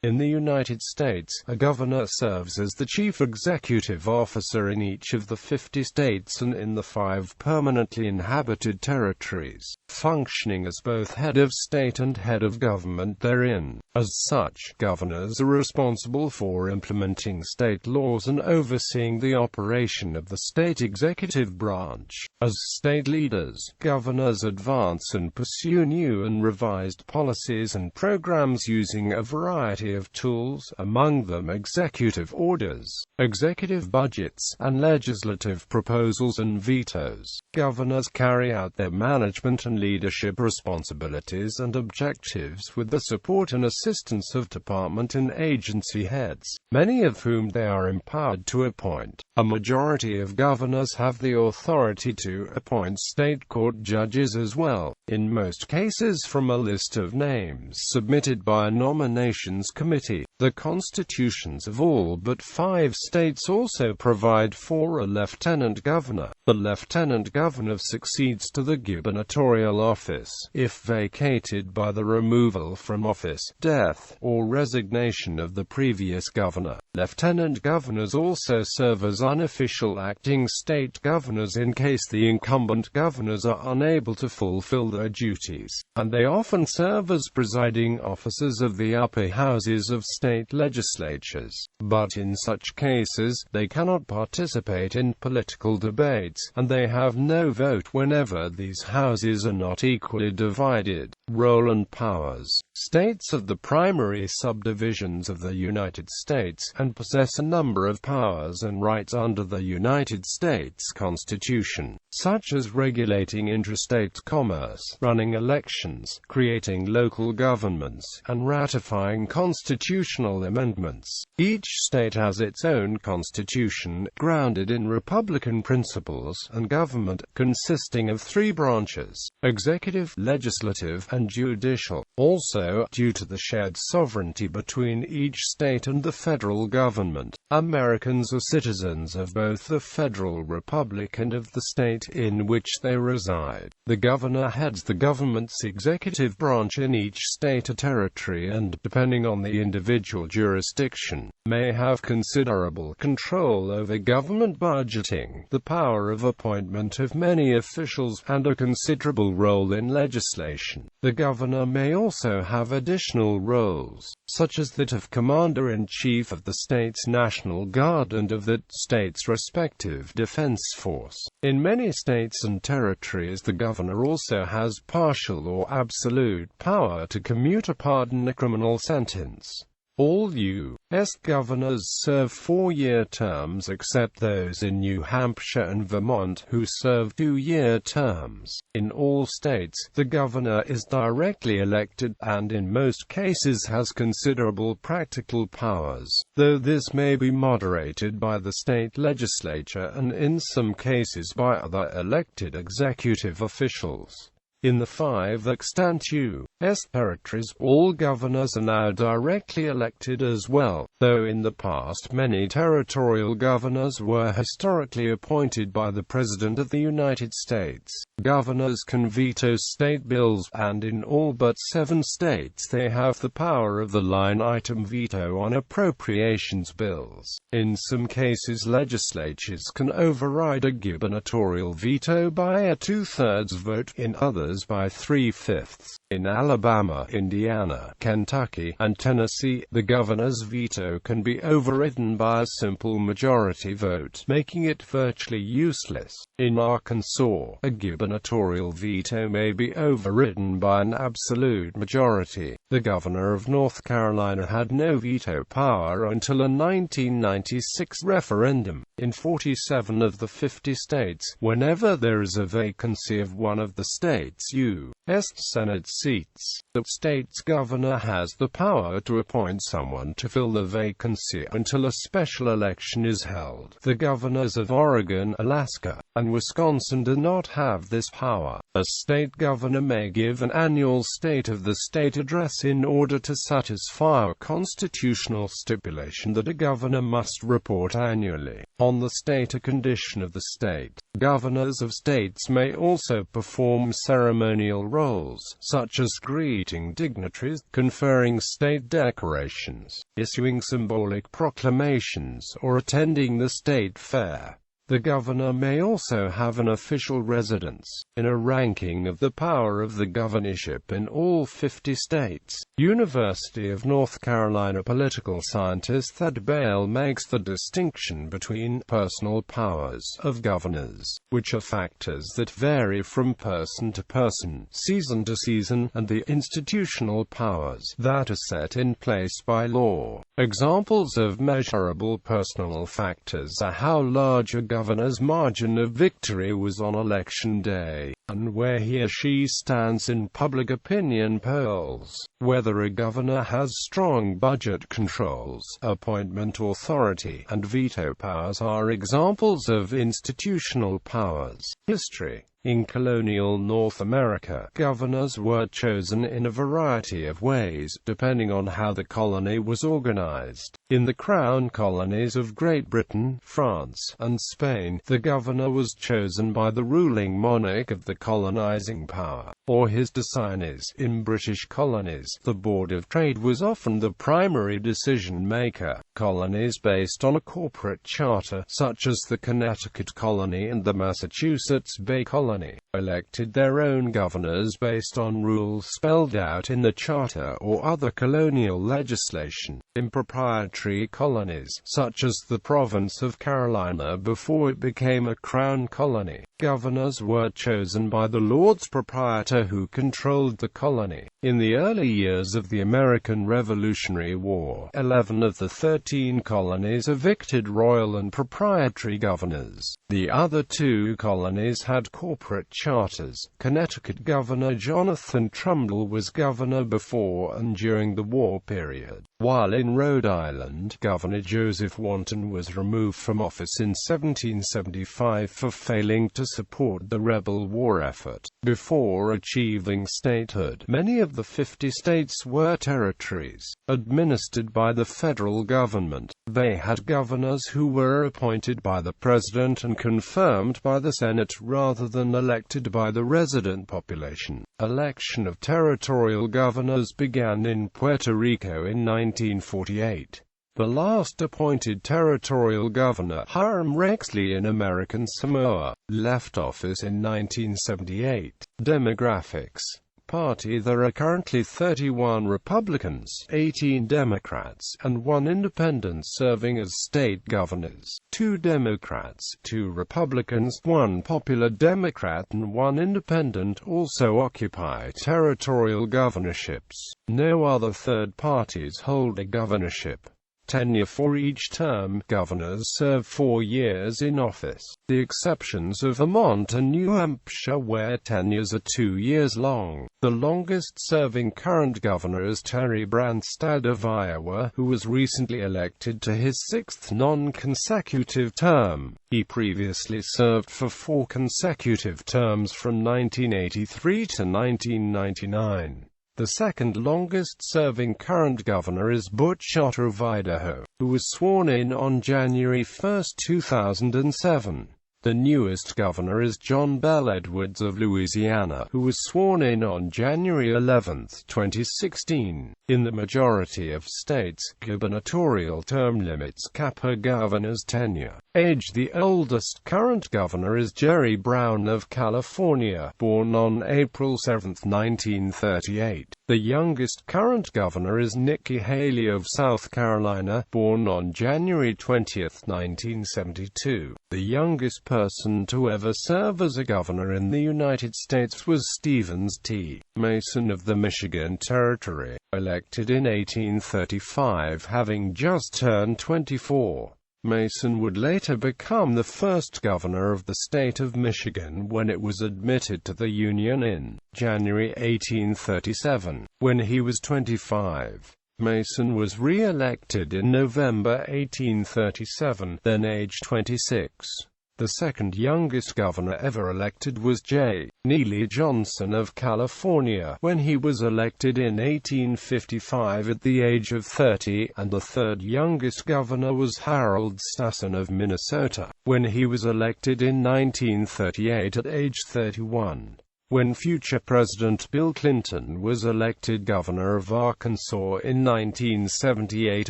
In the United States, a governor serves as the chief executive officer in each of the 50 states and in the 5 permanently inhabited territories, functioning as both head of state and head of government therein. As such, governors are responsible for implementing state laws and overseeing the operation of the state executive branch. As state leaders, governors advance and pursue new and revised policies and programs using a variety of tools, among them executive orders, executive budgets, and legislative proposals and vetoes. Governors carry out their management and leadership responsibilities and objectives with the support and assistance of department and agency heads, many of whom they are empowered to appoint. A majority of governors have the authority to appoint state court judges as well, in most cases from a list of names submitted by a nominations committee. The constitutions of all but 5 states also provide for a lieutenant governor. The lieutenant governor succeeds to the gubernatorial office, if vacated by the removal from office, death, or resignation of the previous governor. Lieutenant governors also serve as unofficial acting state governors in case the incumbent governors are unable to fulfill their duties, and they often serve as presiding officers of the upper houses of state legislatures. But in such cases, they cannot participate in political debates, and they have no vote whenever these houses are not equally divided. Role and powers. States are the primary subdivisions of the United States, and possess a number of powers and rights under the United States Constitution, such as regulating interstate commerce, running elections, creating local governments, and ratifying constitutional amendments. Each state has its own constitution, grounded in Republican principles, and government, consisting of 3 branches: executive, legislative, and judicial. Also, due to the shared sovereignty between each state and the federal government, Americans are citizens of both the federal republic and of the state in which they reside. The governor heads the government's executive branch in each state or territory and, depending on the individual jurisdiction, may have considerable control over government budgeting, the power of appointment of many officials, and a considerable role in legislation. The governor may also have additional roles, such as that of Commander-in-Chief of the state's National Guard and of that state's respective defense force. In many states and territories, the governor also has partial or absolute power to commute or pardon a criminal sentence. All U.S. governors serve 4-year terms except those in New Hampshire and Vermont, who serve 2-year terms. In all states, the governor is directly elected, and in most cases has considerable practical powers, though this may be moderated by the state legislature and in some cases by other elected executive officials. In the 5 extant U.S. territories, all governors are now directly elected as well, though in the past many territorial governors were historically appointed by the President of the United States. Governors can veto state bills, and in all but 7 states they have the power of the line-item veto on appropriations bills. In some cases, legislatures can override a gubernatorial veto by a 2/3 vote, in others by 3/5. In Alabama, Indiana, Kentucky, and Tennessee, the governor's veto can be overridden by a simple majority vote, making it virtually useless. In Arkansas, a gubernatorial veto may be overridden by an absolute majority. The governor of North Carolina had no veto power until a 1996 referendum. In 47 of the 50 states, whenever there is a vacancy of one of the state's U.S. Senate seats, the state's governor has the power to appoint someone to fill the vacancy until a special election is held. The governors of Oregon, Alaska, and Wisconsin do not have this power. A state governor may give an annual State of the State address in order to satisfy a constitutional stipulation that a governor must report annually on on the state or condition of the state. Governors of states may also perform ceremonial roles, such as greeting dignitaries, conferring state decorations, issuing symbolic proclamations, or attending the state fair. The governor may also have an official residence. In a ranking of the power of the governorship in all 50 states, University of North Carolina political scientist Thad Bale makes the distinction between personal powers of governors, which are factors that vary from person to person, season to season, and the institutional powers that are set in place by law. Examples of measurable personal factors are how large a governor's margin of victory was on election day, and where he or she stands in public opinion polls. Whether a governor has strong budget controls, appointment authority, and veto powers are examples of institutional powers. History. In colonial North America, governors were chosen in a variety of ways, depending on how the colony was organized. In the Crown colonies of Great Britain, France, and Spain, the governor was chosen by the ruling monarch of the colonizing power, or his designees. In British colonies, the Board of Trade was often the primary decision-maker. Colonies based on a corporate charter, such as the Connecticut colony and the Massachusetts Bay colony, elected their own governors based on rules spelled out in the charter or other colonial legislation. In proprietary colonies, such as the province of Carolina before it became a crown colony, governors were chosen by the Lords Proprietor who controlled the colony. In the early years of the American Revolutionary War, 11 of the 13 colonies evicted royal and proprietary governors. The other 2 colonies had corporate charters. Connecticut Governor Jonathan Trumbull was governor before and during the war period, while in Rhode Island, Governor Joseph Wanton was removed from office in 1775 for failing to support the rebel war effort. Before achieving statehood, many of the 50 states were territories, administered by the federal government. They had governors who were appointed by the president and confirmed by the Senate rather than elected by the resident population. Election of territorial governors began in Puerto Rico in 1948. The last appointed territorial governor, Hiram Rexley in American Samoa, left office in 1978. Demographics. Party. There are currently 31 Republicans, 18 Democrats, and 1 Independent serving as state governors. 2 Democrats, 2 Republicans, 1 Popular Democrat and 1 Independent also occupy territorial governorships. No other third parties hold a governorship. Tenure for each term. Governors serve 4 years in office. The exceptions of Vermont and New Hampshire where tenures are 2 years long. The longest-serving current governor is Terry Branstad of Iowa, who was recently elected to his 6th non-consecutive term. He previously served for 4 consecutive terms from 1983 to 1999. The second longest-serving current governor is Butch Otter of Idaho, who was sworn in on January 1, 2007. The newest governor is John Bel Edwards of Louisiana, who was sworn in on January 11, 2016. In the majority of states, gubernatorial term limits cap a governor's tenure. Age. The oldest current governor is Jerry Brown of California, born on April 7, 1938. The youngest current governor is Nikki Haley of South Carolina, born on January 20, 1972. The youngest person to ever serve as a governor in the United States was Stephen T. Mason of the Michigan Territory, elected in 1835, having just turned 24. Mason would later become the first governor of the state of Michigan when it was admitted to the Union in January 1837, when he was 25. Mason was re-elected in November 1837, then age 26. The second youngest governor ever elected was J. Neely Johnson of California, when he was elected in 1855 at the age of 30, and the third youngest governor was Harold Stassen of Minnesota, when he was elected in 1938 at age 31. When future President Bill Clinton was elected governor of Arkansas in 1978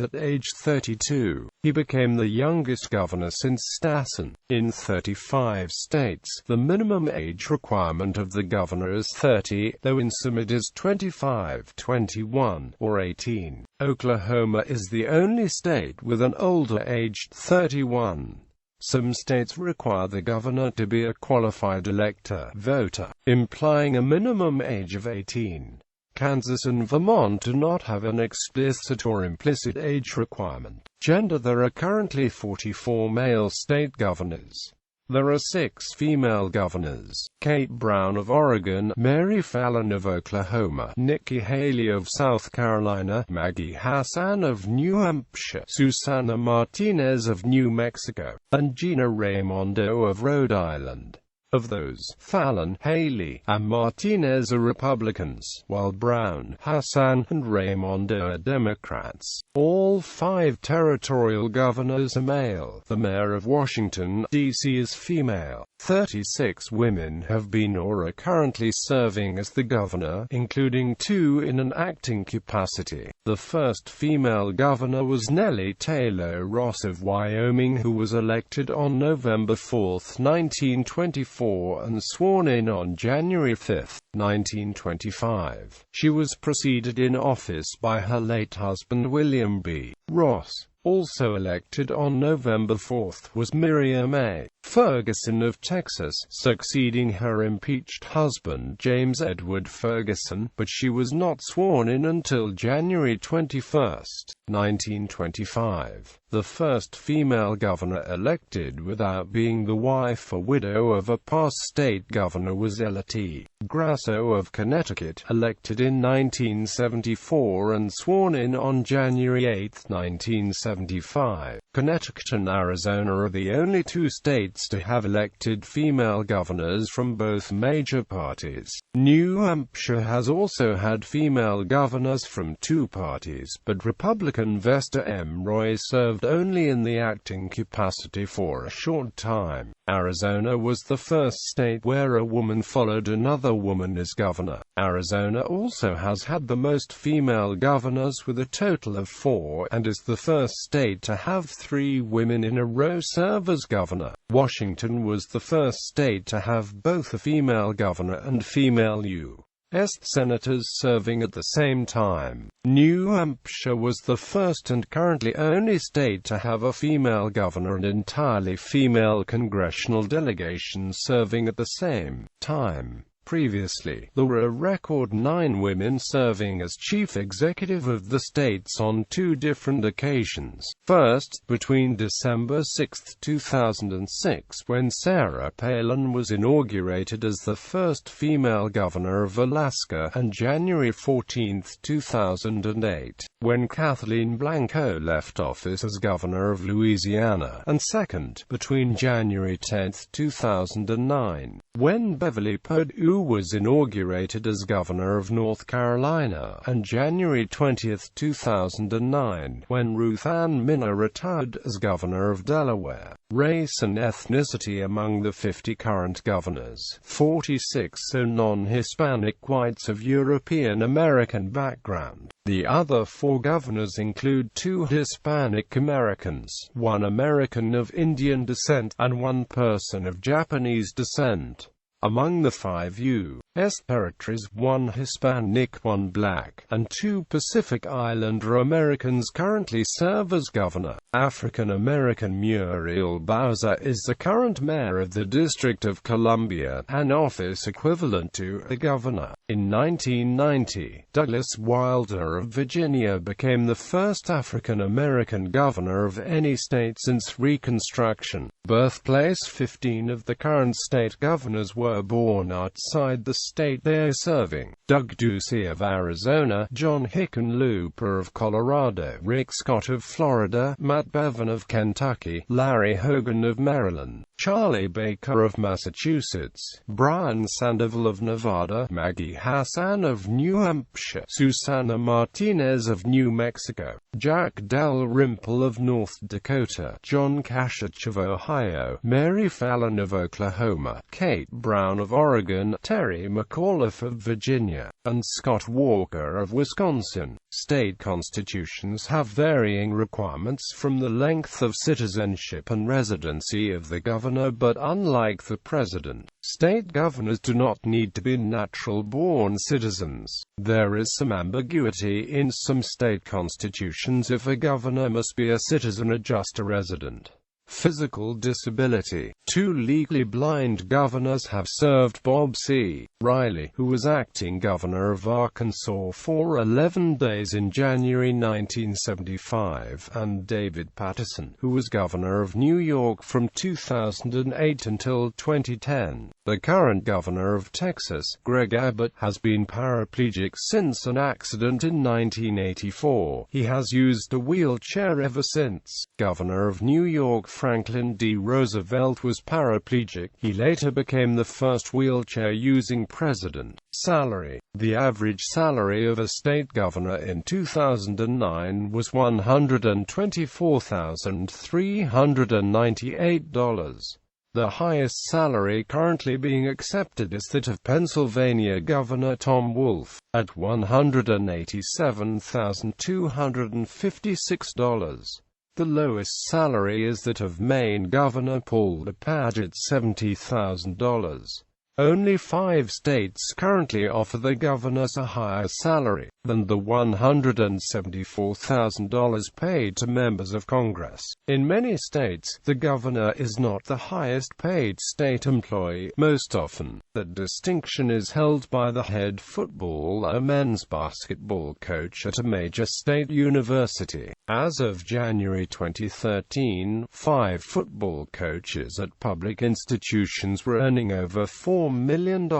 at age 32, he became the youngest governor since Stassen. In 35 states, the minimum age requirement of the governor is 30, though in some it is 25, 21, or 18. Oklahoma is the only state with an older age, 31. Some states require the governor to be a qualified elector, voter, implying a minimum age of 18. Kansas and Vermont do not have an explicit or implicit age requirement. Gender: there are currently 44 male state governors. There are 6 female governors: Kate Brown of Oregon, Mary Fallin of Oklahoma, Nikki Haley of South Carolina, Maggie Hassan of New Hampshire, Susana Martinez of New Mexico, and Gina Raimondo of Rhode Island. Of those, Fallin, Haley, and Martinez are Republicans, while Brown, Hassan, and Raimondo are Democrats. All 5 territorial governors are male. The mayor of Washington, D.C. is female. 36 women have been or are currently serving as the governor, including 2 in an acting capacity. The first female governor was Nellie Taylor Ross of Wyoming, who was elected on November 4, 1924, and sworn in on January 5, 1925. She was preceded in office by her late husband William B. Ross. Also elected on November 4 was Miriam A. Ferguson of Texas, succeeding her impeached husband James Edward Ferguson, but she was not sworn in until January 21, 1925. The first female governor elected without being the wife or widow of a past state governor was Ella T. Grasso of Connecticut, elected in 1974 and sworn in on January 8, 1975. Connecticut and Arizona are the only 2 states to have elected female governors from both major parties. New Hampshire has also had female governors from 2 parties, but Republican Vesta M. Roy served only in the acting capacity for a short time. Arizona was the first state where a woman followed another woman as governor. Arizona also has had the most female governors with a total of 4, and is the first state to have 3 women in a row serve as governor. Washington was the first state to have both a female governor and female U.S. senators serving at the same time. New Hampshire was the first and currently only state to have a female governor and entirely female congressional delegations serving at the same time. Previously, there were a record 9 women serving as chief executive of the states on 2 different occasions. First, between December 6, 2006, when Sarah Palin was inaugurated as the first female governor of Alaska, and January 14, 2008, when Kathleen Blanco left office as governor of Louisiana, and second, between January 10, 2009, when Beverly Perdue was inaugurated as governor of North Carolina, and January 20, 2009, when Ruth Ann Minna retired as governor of Delaware. Race and ethnicity: among the 50 current governors, 46 are non-Hispanic whites of European American background. The other 4 governors include 2 Hispanic Americans, 1 American of Indian descent, and 1 person of Japanese descent. Among the 5 U.S. territories, 1 Hispanic, 1 Black, and 2 Pacific Islander Americans currently serve as governor. African-American Muriel Bowser is the current mayor of the District of Columbia, an office equivalent to a governor. In 1990, Douglas Wilder of Virginia became the first African-American governor of any state since Reconstruction. Birthplace: 15 of the current state governors were born outside the state they are serving. Doug Ducey of Arizona, John Hickenlooper of Colorado, Rick Scott of Florida, Matt Bevin of Kentucky, Larry Hogan of Maryland, Charlie Baker of Massachusetts, Brian Sandoval of Nevada, Maggie Hassan of New Hampshire, Susana Martinez of New Mexico, Jack Dalrymple of North Dakota, John Kasich of Ohio, Mary Fallon of Oklahoma, Kate Brown of Oregon, Terry McAuliffe of Virginia, and Scott Walker of Wisconsin. State constitutions have varying requirements from the length of citizenship and residency of the governor, but unlike the president, state governors do not need to be natural-born citizens. There is some ambiguity in some state constitutions if a governor must be a citizen or just a resident. Physical disability. 2 legally blind governors have served: Bob C. Riley, who was acting governor of Arkansas for 11 days in January 1975, and David Paterson, who was governor of New York from 2008 until 2010. The current governor of Texas, Greg Abbott, has been paraplegic since an accident in 1984. He has used a wheelchair ever since. Governor of New York Franklin D. Roosevelt was paraplegic. He later became the first wheelchair-using president. Salary. The average salary of a state governor in 2009 was $124,398. The highest salary currently being accepted is that of Pennsylvania Governor Tom Wolf, at $187,256. The lowest salary is that of Maine Governor Paul DePage at $70,000. Only 5 states currently offer the governors a higher salary than the $174,000 paid to members of Congress. In many states, the governor is not the highest paid state employee. Most often, that distinction is held by the head football or men's basketball coach at a major state university. As of January 2013, 5 football coaches at public institutions were earning over $4 million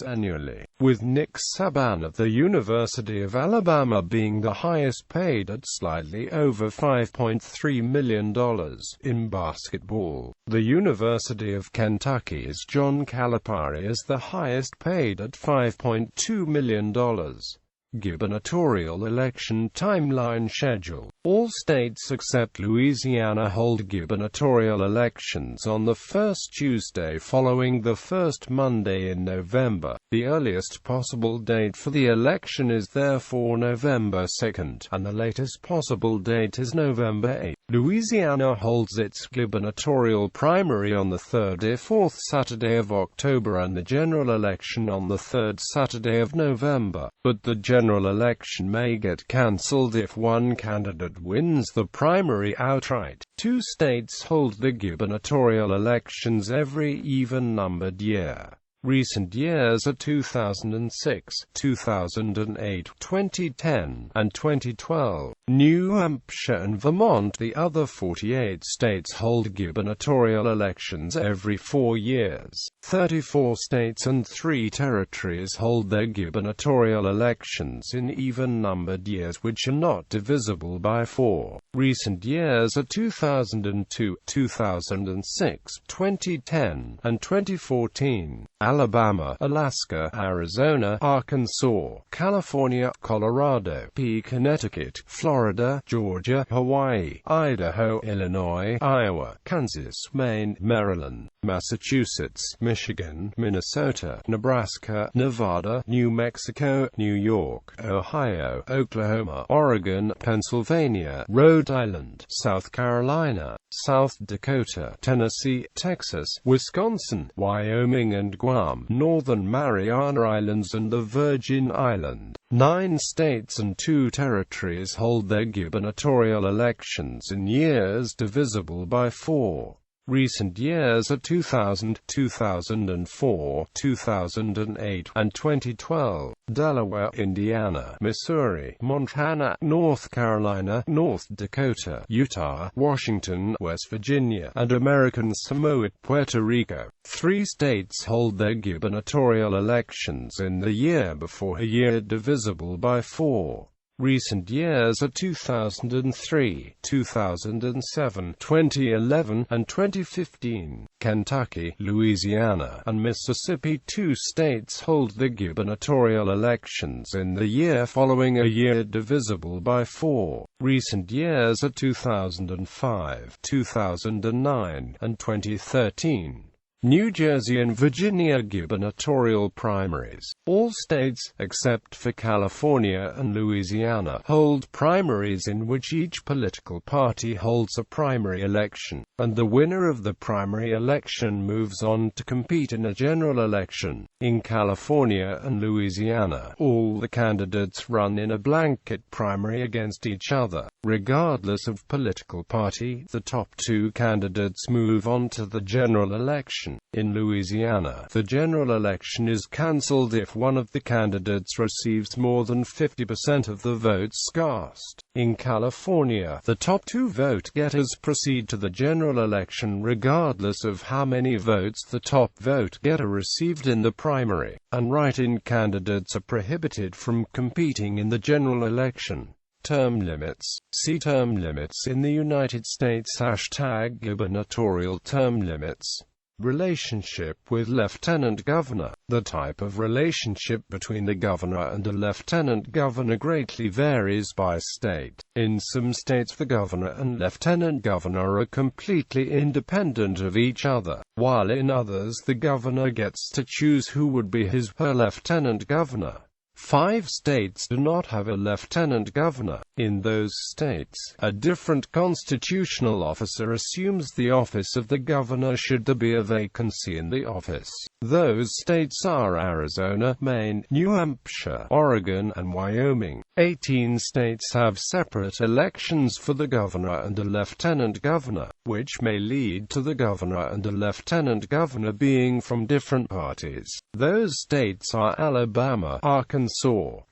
annually, with Nick Saban at the University of Alabama being the highest paid at slightly over $5.3 million. In basketball, the University of Kentucky's John Calipari is the highest paid at $5.2 million. Gubernatorial election timeline schedule. All states except Louisiana hold gubernatorial elections on the first Tuesday following the first Monday in November. The earliest possible date for the election is therefore November 2nd, and the latest possible date is November 8th. Louisiana holds its gubernatorial primary on the 3rd or 4th Saturday of October and the general election on the 3rd Saturday of November, but the general election may get cancelled if one candidate wins the primary outright. 2 states hold the gubernatorial elections every even-numbered year. Recent years are 2006, 2008, 2010, and 2012. New Hampshire and Vermont. The other 48 states hold gubernatorial elections every 4 years. 34 states and 3 territories hold their gubernatorial elections in even-numbered years which are not divisible by 4. Recent years are 2002, 2006, 2010, and 2014. Alabama, Alaska, Arizona, Arkansas, California, Colorado, Connecticut, Florida, Georgia, Hawaii, Idaho, Illinois, Iowa, Kansas, Maine, Maryland, Massachusetts, Michigan, Minnesota, Nebraska, Nevada, New Mexico, New York, Ohio, Oklahoma, Oregon, Pennsylvania, Rhode Island, South Carolina, South Dakota, Tennessee, Texas, Wisconsin, Wyoming and Guam, Northern Mariana Islands and the Virgin Islands. 9 states and 2 territories hold their gubernatorial elections in years divisible by 4. Recent years are 2000, 2004, 2008, and 2012. Delaware, Indiana, Missouri, Montana, North Carolina, North Dakota, Utah, Washington, West Virginia, and American Samoa, Puerto Rico. 3 states hold their gubernatorial elections in the year before a year divisible by 4. Recent years are 2003, 2007, 2011, and 2015. Kentucky, Louisiana, and Mississippi, two states, hold the gubernatorial elections in the year following a year divisible by 4. Recent years are 2005, 2009, and 2013. New Jersey and Virginia gubernatorial primaries. All states, except for California and Louisiana, hold primaries in which each political party holds a primary election, and the winner of the primary election moves on to compete in a general election. In California and Louisiana, all the candidates run in a blanket primary against each other. Regardless of political party, the top two candidates move on to the general election. In Louisiana, the general election is cancelled if one of the candidates receives more than 50% of the votes cast. In California, the top two vote-getters proceed to the general election regardless of how many votes the top vote-getter received in the primary, and write-in candidates are prohibited from competing in the general election. Term limits. See term limits in the United States. #gubernatorial term limits. Relationship with lieutenant governor. The type of relationship between the governor and a lieutenant governor greatly varies by state. In some states the governor and lieutenant governor are completely independent of each other, while in others the governor gets to choose who would be his/her lieutenant governor. 5 states do not have a lieutenant governor. In those states, a different constitutional officer assumes the office of the governor should there be a vacancy in the office. Those states are Arizona, Maine, New Hampshire, Oregon, and Wyoming. 18 states have separate elections for the governor and a lieutenant governor, which may lead to the governor and a lieutenant governor being from different parties. Those states are Alabama, Arkansas,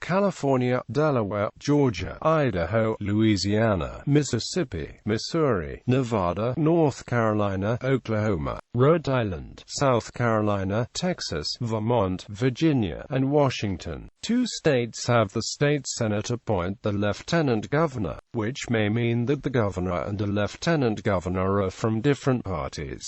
California, Delaware, Georgia, Idaho, Louisiana, Mississippi, Missouri, Nevada, North Carolina, Oklahoma, Rhode Island, South Carolina, Texas, Vermont, Virginia, and Washington. 2 states have the state senate appoint the lieutenant governor, which may mean that the governor and a lieutenant governor are from different parties.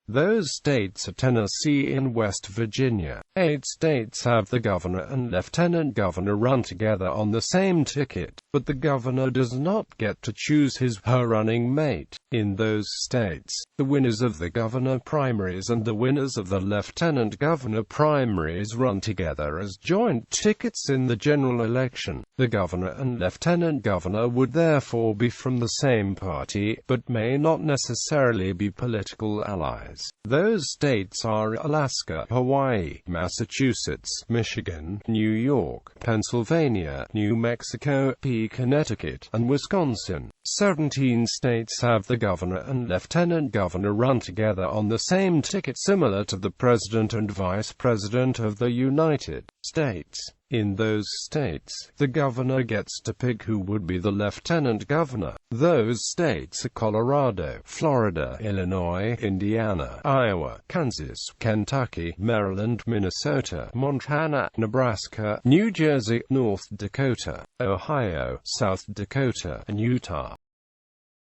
Those states are Tennessee and West Virginia. 8 states have the governor and lieutenant governor run together on the same ticket, but the governor does not get to choose his/her running mate. In those states, the winners of the governor primaries and the winners of the lieutenant governor primaries run together as joint tickets in the general election. The governor and lieutenant governor would therefore be from the same party, but may not necessarily be political allies. Those states are Alaska, Hawaii, Massachusetts, Michigan, New York, Pennsylvania, New Mexico, Connecticut, and Wisconsin. 17 states have the governor and lieutenant governor run together on the same ticket, similar to the president and vice president of the United States. In those states, the governor gets to pick who would be the lieutenant governor. Those states are Colorado, Florida, Illinois, Indiana, Iowa, Kansas, Kentucky, Maryland, Minnesota, Montana, Nebraska, New Jersey, North Dakota, Ohio, South Dakota, and Utah.